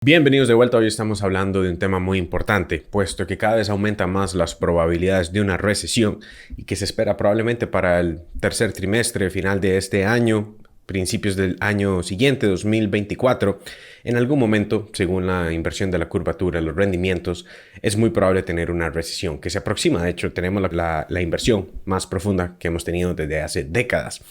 Bienvenidos de vuelta. Hoy estamos hablando de un tema muy importante, puesto que cada vez aumentan más las probabilidades de una recesión y que se espera probablemente para el tercer trimestre, final de este año, principios del año siguiente, 2024. En algún momento, según la inversión de la curvatura, los rendimientos, es muy probable tener una recesión que se aproxima. De hecho, tenemos la inversión más profunda que hemos tenido desde hace décadas.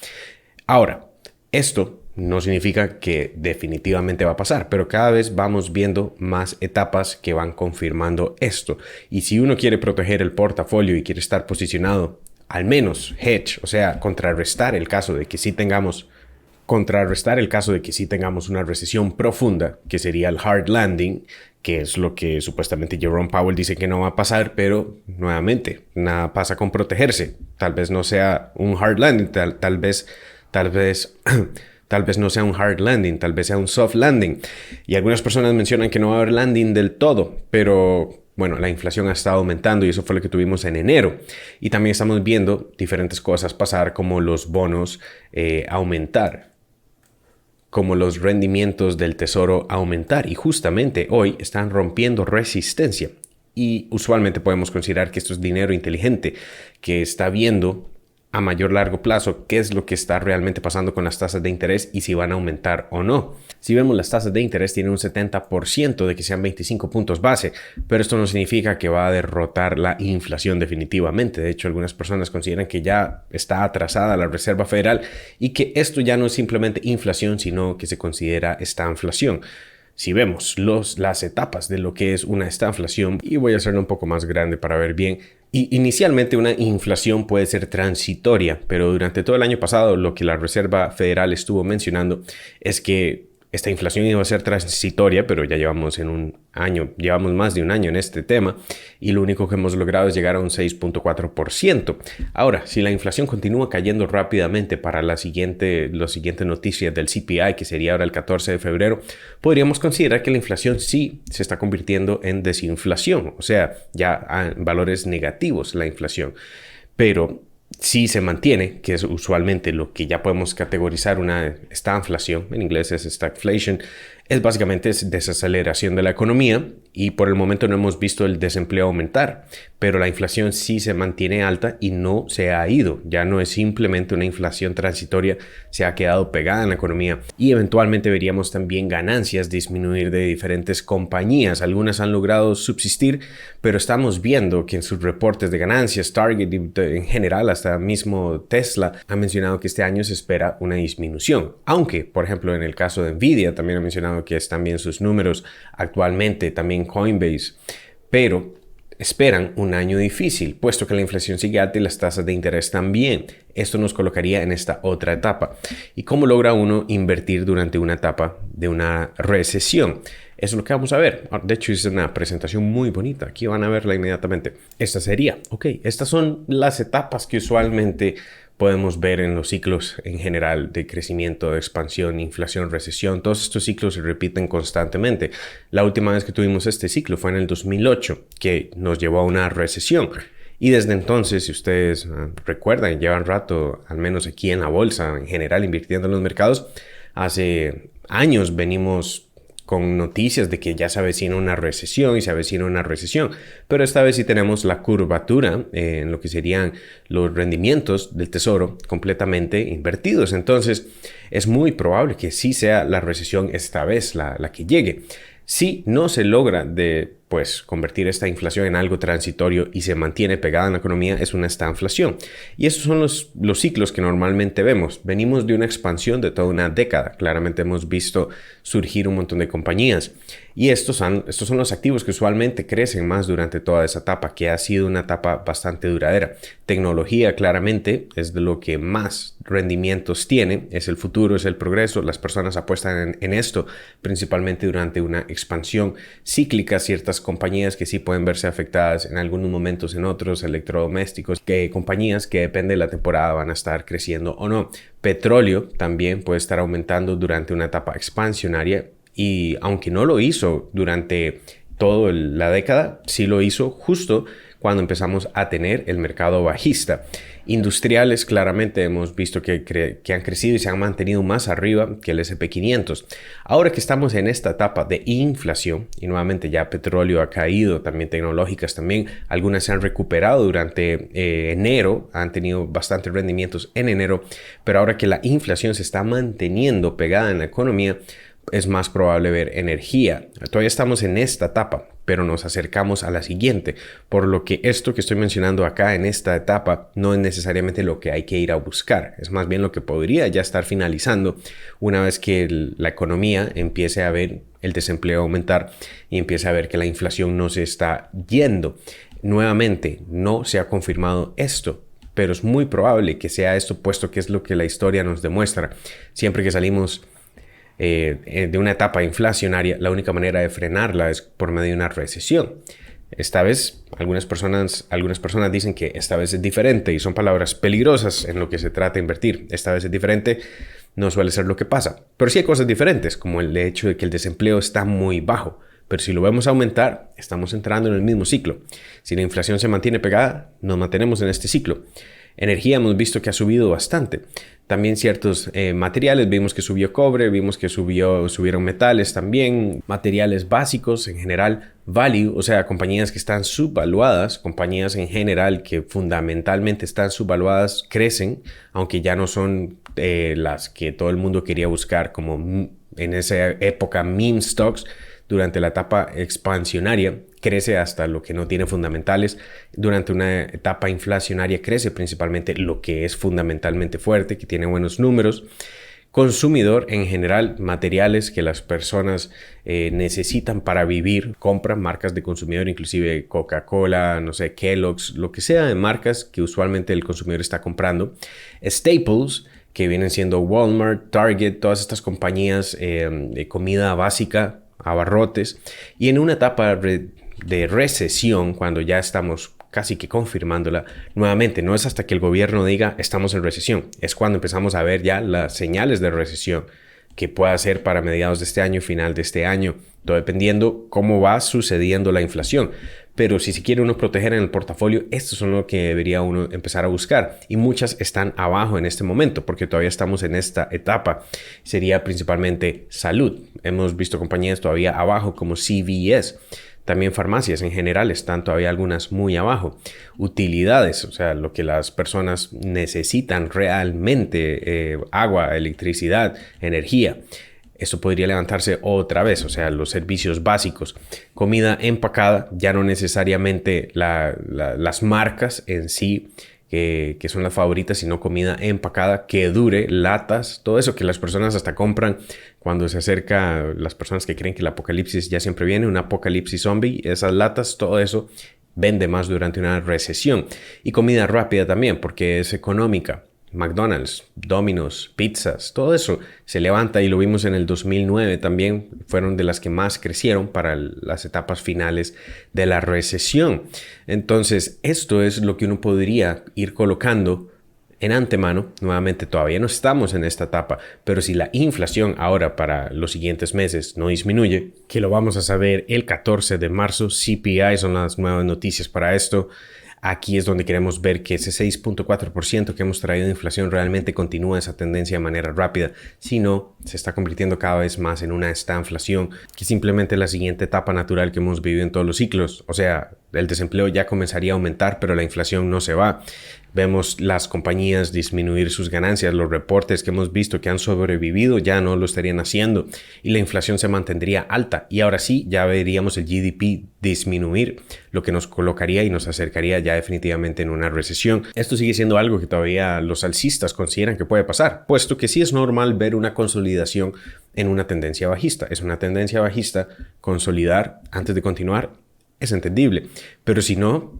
Ahora, esto no significa que definitivamente va a pasar, pero cada vez vamos viendo más etapas que van confirmando esto. Y si uno quiere proteger el portafolio y quiere estar posicionado, al menos hedge, o sea, contrarrestar el caso de que sí tengamos una recesión profunda, que sería el hard landing, que es lo que supuestamente Jerome Powell dice que no va a pasar, pero nuevamente, nada pasa con protegerse. Tal vez no sea un hard landing, tal vez no sea un hard landing, tal vez sea un soft landing. Y algunas personas mencionan que no va a haber landing del todo, pero bueno, la inflación ha estado aumentando y eso fue lo que tuvimos en enero. Y también estamos viendo diferentes cosas pasar, como los bonos aumentar, como los rendimientos del tesoro aumentar. Y justamente hoy están rompiendo resistencia. Y usualmente podemos considerar que esto es dinero inteligente que está viendo a mayor largo plazo qué es lo que está realmente pasando con las tasas de interés y si van a aumentar o no. Si vemos, las tasas de interés tienen un 70% de que sean 25 puntos base, pero esto no significa que va a derrotar la inflación definitivamente. De hecho, algunas personas consideran que ya está atrasada la Reserva Federal y que esto ya no es simplemente inflación, sino que se considera estanflación. Si vemos las etapas de lo que es una estanflación, y voy a hacerlo un poco más grande para ver bien, inicialmente una inflación puede ser transitoria, pero durante todo el año pasado lo que la Reserva Federal estuvo mencionando es que esta inflación iba a ser transitoria, pero ya llevamos más de un año en este tema y lo único que hemos logrado es llegar a un 6.4%. Ahora, si la inflación continúa cayendo rápidamente para la siguiente noticia del CPI, que sería ahora el 14 de febrero, podríamos considerar que la inflación sí se está convirtiendo en desinflación, o sea, ya a valores negativos la inflación. Pero si se mantiene, que es usualmente lo que ya podemos categorizar una estanflación, en inglés es stagflation, es básicamente desaceleración de la economía y por el momento no hemos visto el desempleo aumentar, pero la inflación sí se mantiene alta y no se ha ido. Ya no es simplemente una inflación transitoria, se ha quedado pegada en la economía y eventualmente veríamos también ganancias disminuir de diferentes compañías. Algunas han logrado subsistir, pero estamos viendo que en sus reportes de ganancias, Target en general, hasta mismo Tesla, ha mencionado que este año se espera una disminución. Aunque, por ejemplo, en el caso de Nvidia también ha mencionado que están bien sus números actualmente, también Coinbase, pero esperan un año difícil, puesto que la inflación sigue alta y las tasas de interés también. Esto nos colocaría en esta otra etapa. ¿Y cómo logra uno invertir durante una etapa de una recesión? Eso es lo que vamos a ver. De hecho, es una presentación muy bonita. Aquí van a verla inmediatamente. Estas son las etapas que usualmente podemos ver en los ciclos en general de crecimiento, de expansión, inflación, recesión. Todos estos ciclos se repiten constantemente. La última vez que tuvimos este ciclo fue en el 2008, que nos llevó a una recesión. Y desde entonces, si ustedes recuerdan, llevan rato, al menos aquí en la bolsa, en general, invirtiendo en los mercados, hace años venimos con noticias de que ya se avecina una recesión y se avecina una recesión, pero esta vez sí tenemos la curvatura en lo que serían los rendimientos del tesoro completamente invertidos. Entonces es muy probable que sí sea la recesión esta vez la que llegue. Si no se logra convertir esta inflación en algo transitorio y se mantiene pegada en la economía, es una estanflación. Y esos son los ciclos que normalmente vemos. Venimos de una expansión de toda una década. Claramente hemos visto surgir un montón de compañías. Y estos son los activos que usualmente crecen más durante toda esa etapa, que ha sido una etapa bastante duradera. Tecnología claramente es de lo que más rendimientos tiene, es el futuro, es el progreso. Las personas apuestan en esto, principalmente durante una expansión cíclica. Ciertas compañías que sí pueden verse afectadas en algunos momentos, en otros, electrodomésticos, compañías que depende de la temporada van a estar creciendo o no. Petróleo también puede estar aumentando durante una etapa expansionaria. Y aunque no lo hizo durante toda la década, sí lo hizo justo cuando empezamos a tener el mercado bajista. Industriales claramente hemos visto que han crecido y se han mantenido más arriba que el S&P 500. Ahora que estamos en esta etapa de inflación y nuevamente ya petróleo ha caído, también tecnológicas también, algunas se han recuperado durante enero, han tenido bastantes rendimientos en enero, pero ahora que la inflación se está manteniendo pegada en la economía, es más probable ver energía. Todavía estamos en esta etapa, pero nos acercamos a la siguiente, por lo que esto que estoy mencionando acá en esta etapa no es necesariamente lo que hay que ir a buscar, es más bien lo que podría ya estar finalizando una vez que la economía empiece a ver el desempleo aumentar y empiece a ver que la inflación no se está yendo. Nuevamente, no se ha confirmado esto, pero es muy probable que sea esto, puesto que es lo que la historia nos demuestra. Siempre que salimos de una etapa inflacionaria, la única manera de frenarla es por medio de una recesión. Esta vez, algunas personas dicen que esta vez es diferente y son palabras peligrosas en lo que se trata de invertir. Esta vez es diferente, no suele ser lo que pasa. Pero sí hay cosas diferentes, como el hecho de que el desempleo está muy bajo. Pero si lo vemos aumentar, estamos entrando en el mismo ciclo. Si la inflación se mantiene pegada, nos mantenemos en este ciclo. Energía hemos visto que ha subido bastante. También ciertos materiales, vimos que subió cobre, vimos que subieron metales también, materiales básicos en general, value, o sea, compañías que están subvaluadas, compañías en general que fundamentalmente están subvaluadas, crecen, aunque ya no son las que todo el mundo quería buscar como en esa época meme stocks. Durante la etapa expansionaria crece hasta lo que no tiene fundamentales. Durante una etapa inflacionaria crece principalmente lo que es fundamentalmente fuerte, que tiene buenos números. Consumidor en general, materiales que las personas necesitan para vivir, compran marcas de consumidor, inclusive Coca-Cola, no sé, Kellogg's, lo que sea de marcas que usualmente el consumidor está comprando. Staples, que vienen siendo Walmart, Target, todas estas compañías de comida básica, abarrotes, y en una etapa de recesión, cuando ya estamos casi que confirmándola, nuevamente no es hasta que el gobierno diga estamos en recesión, es cuando empezamos a ver ya las señales de recesión, que pueda ser para mediados de este año, final de este año, todo dependiendo cómo va sucediendo la inflación. Pero si se quiere uno proteger en el portafolio, estos son lo que debería uno empezar a buscar. Y muchas están abajo en este momento, porque todavía estamos en esta etapa. Sería principalmente salud. Hemos visto compañías todavía abajo como CVS. También farmacias en general están todavía algunas muy abajo. Utilidades, o sea, lo que las personas necesitan realmente, agua, electricidad, energía. Esto podría levantarse otra vez, o sea, los servicios básicos. Comida empacada, ya no necesariamente las marcas en sí, que son las favoritas, sino comida empacada que dure, latas, todo eso que las personas hasta compran cuando se acerca, las personas que creen que el apocalipsis ya siempre viene, un apocalipsis zombie, esas latas, todo eso vende más durante una recesión. Y comida rápida también, porque es económica. McDonald's, Domino's, pizzas, todo eso se levanta y lo vimos en el 2009 también, fueron de las que más crecieron para las etapas finales de la recesión. Entonces, esto es lo que uno podría ir colocando en antemano. Nuevamente, todavía no estamos en esta etapa, pero si la inflación ahora para los siguientes meses no disminuye, que lo vamos a saber el 14 de marzo, CPI son las nuevas noticias para esto. Aquí es donde queremos ver que ese 6.4% que hemos traído de inflación realmente continúa esa tendencia de manera rápida. Si no, se está convirtiendo cada vez más en una estanflación, que simplemente es la siguiente etapa natural que hemos vivido en todos los ciclos. O sea, el desempleo ya comenzaría a aumentar, pero la inflación no se va. Vemos las compañías disminuir sus ganancias, los reportes que hemos visto que han sobrevivido ya no lo estarían haciendo y la inflación se mantendría alta. Y ahora sí, ya veríamos el GDP disminuir, lo que nos colocaría y nos acercaría ya definitivamente en una recesión. Esto sigue siendo algo que todavía los alcistas consideran que puede pasar, puesto que sí es normal ver una consolidación en una tendencia bajista. Es una tendencia bajista, consolidar antes de continuar es entendible, pero si no,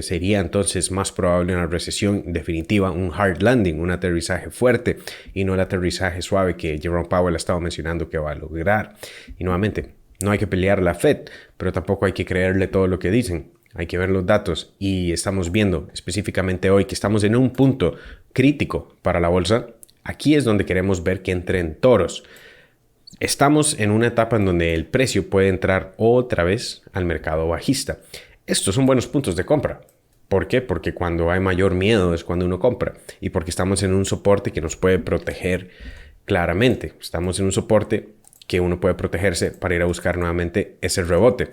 sería entonces más probable una recesión definitiva, un hard landing, un aterrizaje fuerte y no el aterrizaje suave que Jerome Powell ha estado mencionando que va a lograr. Y nuevamente, no hay que pelear la Fed, pero tampoco hay que creerle todo lo que dicen. Hay que ver los datos y estamos viendo específicamente hoy que estamos en un punto crítico para la bolsa. Aquí es donde queremos ver que entren toros. Estamos en una etapa en donde el precio puede entrar otra vez al mercado bajista. Estos son buenos puntos de compra. ¿Por qué? Porque cuando hay mayor miedo es cuando uno compra y porque estamos en un soporte que nos puede proteger claramente. Estamos en un soporte que uno puede protegerse para ir a buscar nuevamente ese rebote.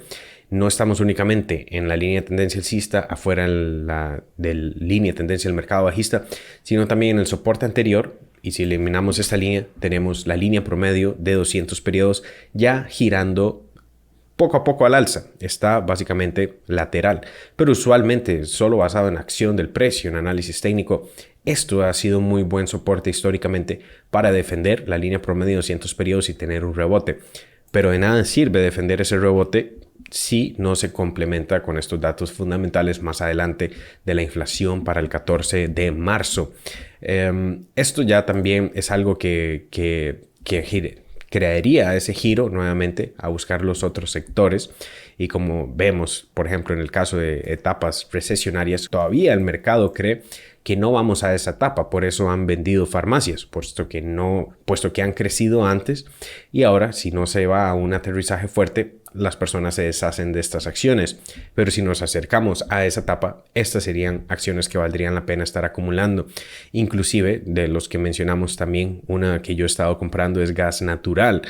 No estamos únicamente en la línea de tendencia alcista, afuera de la línea de tendencia del mercado bajista, sino también en el soporte anterior. Y si eliminamos esta línea, tenemos la línea promedio de 200 periodos ya girando poco a poco al alza. Está básicamente lateral, pero usualmente solo basado en acción del precio, en análisis técnico. Esto ha sido muy buen soporte históricamente para defender la línea promedio de 200 periodos y tener un rebote. Pero de nada sirve defender ese rebote si no se complementa con estos datos fundamentales más adelante de la inflación para el 14 de marzo. Esto ya también es algo que crearía ese giro nuevamente a buscar los otros sectores. Y como vemos, por ejemplo, en el caso de etapas recesionarias, todavía el mercado cree que no vamos a esa etapa, por eso han vendido farmacias, puesto que han crecido antes y ahora si no se va a un aterrizaje fuerte, las personas se deshacen de estas acciones. Pero si nos acercamos a esa etapa, estas serían acciones que valdrían la pena estar acumulando. Inclusive de los que mencionamos también, una que yo he estado comprando es gas natural,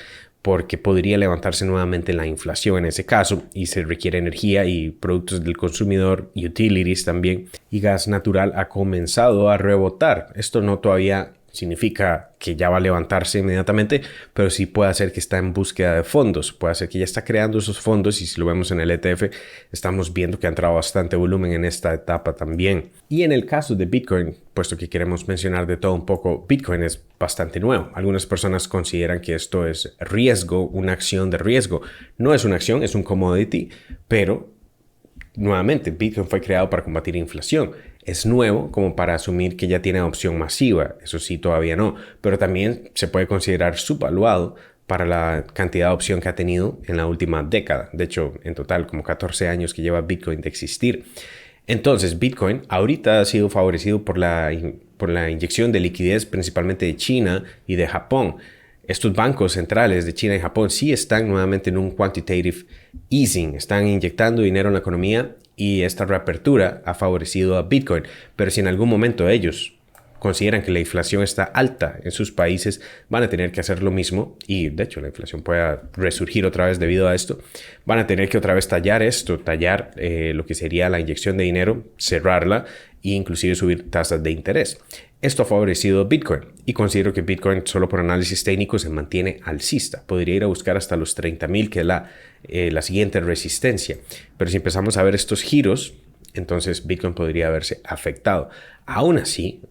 porque podría levantarse nuevamente la inflación en ese caso y se requiere energía y productos del consumidor, utilities también, y gas natural ha comenzado a rebotar. Esto no todavía significa que ya va a levantarse inmediatamente, pero sí puede ser que está en búsqueda de fondos, puede ser que ya está creando esos fondos y si lo vemos en el ETF, estamos viendo que ha entrado bastante volumen en esta etapa también. Y en el caso de Bitcoin, puesto que queremos mencionar de todo un poco, Bitcoin es bastante nuevo. Algunas personas consideran que esto es riesgo, una acción de riesgo. No es una acción, es un commodity, pero nuevamente, Bitcoin fue creado para combatir inflación. Es nuevo como para asumir que ya tiene adopción masiva. Eso sí, todavía no. Pero también se puede considerar subvaluado para la cantidad de adopción que ha tenido en la última década. De hecho, en total, como 14 años que lleva Bitcoin de existir. Entonces, Bitcoin ahorita ha sido favorecido por la inyección de liquidez principalmente de China y de Japón. Estos bancos centrales de China y Japón sí están nuevamente en un quantitative easing, están inyectando dinero en la economía y esta reapertura ha favorecido a Bitcoin. Pero si en algún momento ellos consideran que la inflación está alta en sus países, van a tener que hacer lo mismo y de hecho la inflación puede resurgir otra vez debido a esto. Van a tener que otra vez tallar lo que sería la inyección de dinero, cerrarla e inclusive subir tasas de interés. Esto ha favorecido a Bitcoin y considero que Bitcoin solo por análisis técnico se mantiene alcista. Podría ir a buscar hasta los 30,000 que es la siguiente resistencia. Pero si empezamos a ver estos giros, entonces Bitcoin podría verse afectado. Aún así,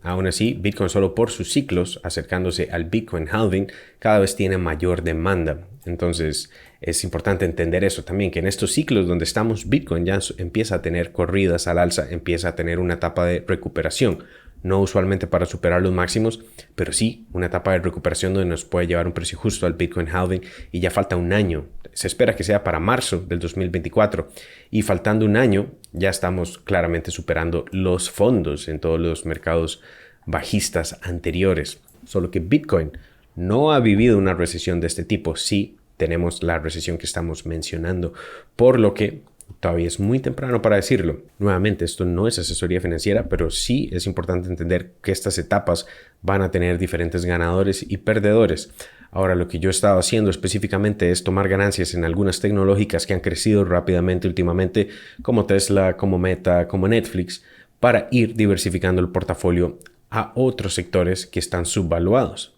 Bitcoin solo por sus ciclos, acercándose al Bitcoin halving, cada vez tiene mayor demanda. Entonces es importante entender eso también, que en estos ciclos donde estamos, Bitcoin ya empieza a tener corridas al alza, empieza a tener una etapa de recuperación. No usualmente para superar los máximos, pero sí una etapa de recuperación donde nos puede llevar un precio justo al Bitcoin halving y ya falta un año. Se espera que sea para marzo del 2024 y faltando un año ya estamos claramente superando los fondos en todos los mercados bajistas anteriores. Solo que Bitcoin no ha vivido una recesión de este tipo. Sí tenemos la recesión que estamos mencionando, por lo que todavía es muy temprano para decirlo. Nuevamente, esto no es asesoría financiera, pero sí es importante entender que estas etapas van a tener diferentes ganadores y perdedores. Ahora, lo que yo he estado haciendo específicamente es tomar ganancias en algunas tecnológicas que han crecido rápidamente últimamente, como Tesla, como Meta, como Netflix, para ir diversificando el portafolio a otros sectores que están subvaluados.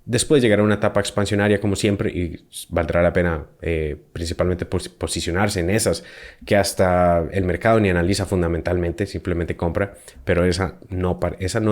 Después llegará una etapa expansionaria como siempre y valdrá la pena principalmente posicionarse en esas que hasta el mercado ni analiza fundamentalmente, simplemente compra, pero esa no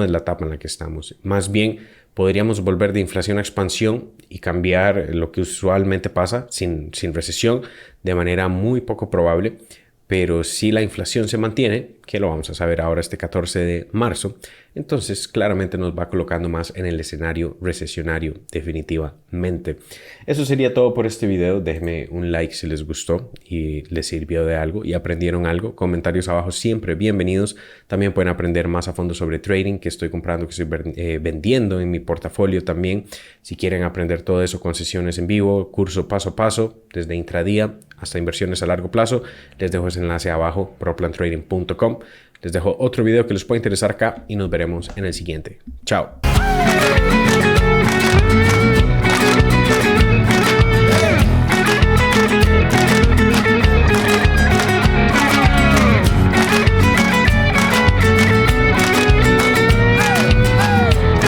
es la etapa en la que estamos. Más bien podríamos volver de inflación a expansión y cambiar lo que usualmente pasa sin recesión de manera muy poco probable. Pero si la inflación se mantiene, que lo vamos a saber ahora este 14 de marzo. Entonces, claramente nos va colocando más en el escenario recesionario, definitivamente. Eso sería todo por este video. Déjenme un like si les gustó y les sirvió de algo y aprendieron algo. Comentarios abajo siempre bienvenidos. También pueden aprender más a fondo sobre trading, que estoy comprando, que estoy vendiendo en mi portafolio también. Si quieren aprender todo eso con sesiones en vivo, curso paso a paso, desde intradía hasta inversiones a largo plazo, les dejo ese enlace abajo, proplantrading.com. Les dejo otro video que les pueda interesar acá y nos veremos en el siguiente. Chao.